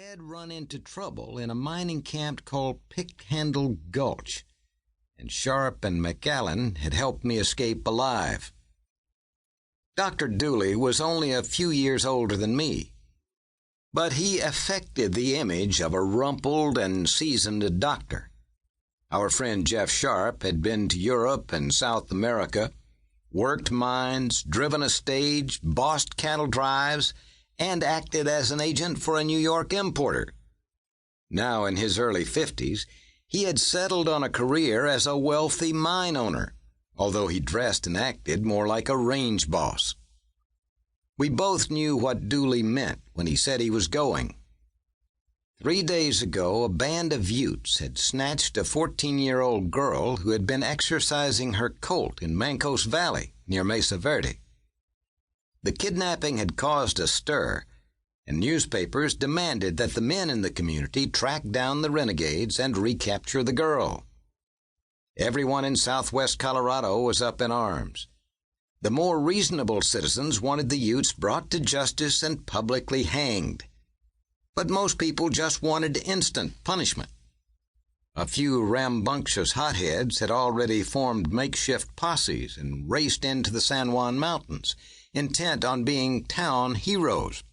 had run into trouble in a mining camp called Pickhandle Gulch, and Sharp and McAllen had helped me escape alive. Dr. Dooley was only a few years older than me, but he affected the image of a rumpled and seasoned doctor. Our friend Jeff Sharp had been to Europe and South America, worked mines, driven a stage, bossed cattle drives, and acted as an agent for a New York importer. Now in his early 50s, he had settled on a career as a wealthy mine owner, although he dressed and acted more like a range boss. We both knew what Dooley meant when he said he was going. 3 days ago, a band of Utes had snatched a 14-year-old girl who had been exercising her colt in Mancos Valley near Mesa Verde. The kidnapping had caused a stir, and newspapers demanded that the men in the community track down the renegades and recapture the girl. Everyone in southwest Colorado was up in arms. The more reasonable citizens wanted the Utes brought to justice and publicly hanged. But most people just wanted instant punishment. A few rambunctious hotheads had already formed makeshift posses and raced into the San Juan Mountains, intent on being town heroes.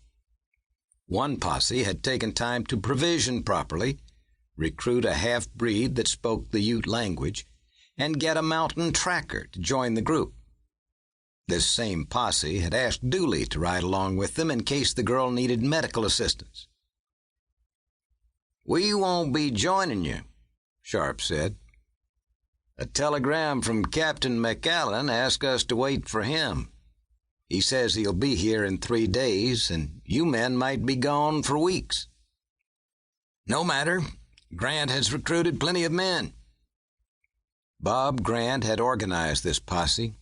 One posse had taken time to provision properly, recruit a half-breed that spoke the Ute language, and get a mountain tracker to join the group. This same posse had asked Dooley to ride along with them in case the girl needed medical assistance. "We won't be joining you," Sharp said. "A telegram from Captain McAllen asked us to wait for him. He says he'll be here in 3 days, and you men might be gone for weeks." "No matter. Grant has recruited plenty of men." Bob Grant had organized this posse.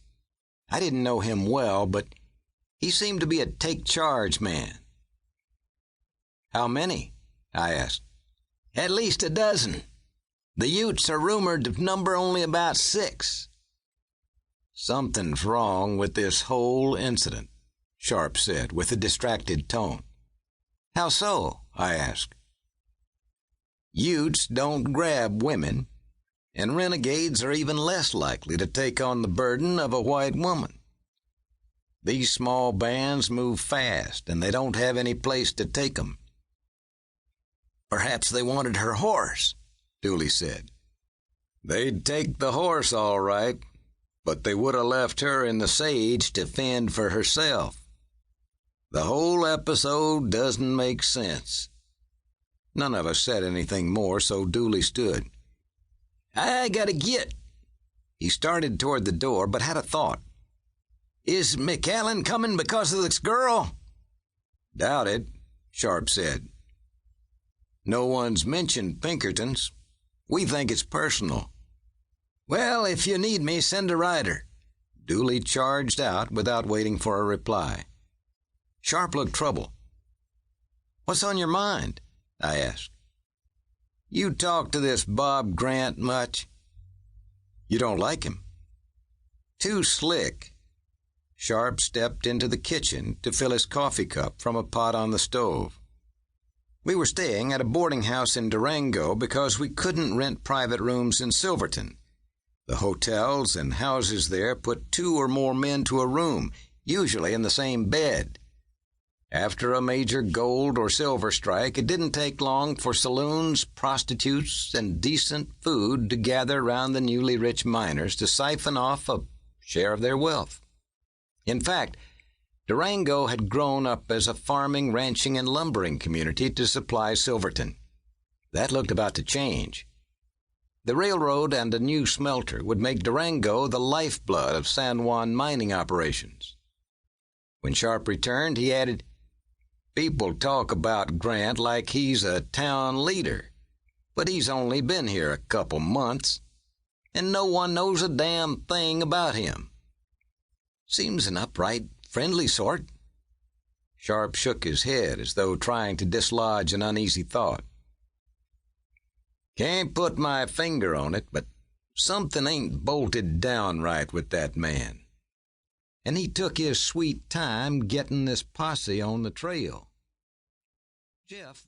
I didn't know him well, but he seemed to be a take-charge man. "How many?" I asked. "At least a dozen. The Utes are rumored to number only about 6. "Something's wrong with this whole incident," Sharp said with a distracted tone. "How so?" I asked. "Utes don't grab women, and renegades are even less likely to take on the burden of a white woman. These small bands move fast, and they don't have any place to take 'em." "Perhaps they wanted her horse," Dooley said. "They'd take the horse all right, but they would have left her in the sage to fend for herself. The whole episode doesn't make sense." None of us said anything more, so Dooley stood. "I gotta get." He started toward the door, but had a thought. "Is McAllen coming because of this girl?" "Doubt it," Sharp said. "No one's mentioned Pinkertons. We think it's personal." "Well, if you need me, send a rider." Dooley charged out without waiting for a reply. Sharp looked troubled. "What's on your mind?" I asked. "You talk to this Bob Grant much?" "You don't like him?" "Too slick." Sharp stepped into the kitchen to fill his coffee cup from a pot on the stove. We were staying at a boarding house in Durango because we couldn't rent private rooms in Silverton. The hotels and houses there put 2 or more men to a room, usually in the same bed. After a major gold or silver strike, it didn't take long for saloons, prostitutes, and decent food to gather round the newly rich miners to siphon off a share of their wealth. In fact, Durango had grown up as a farming, ranching, and lumbering community to supply Silverton. That looked about to change. The railroad and a new smelter would make Durango the lifeblood of San Juan mining operations. When Sharp returned, he added, "People talk about Grant like he's a town leader, but he's only been here a couple months, and no one knows a damn thing about him. Seems an upright, friendly sort." Sharp shook his head as though trying to dislodge an uneasy thought. "Can't put my finger on it, but something ain't bolted down right with that man. And he took his sweet time getting this posse on the trail." Jeff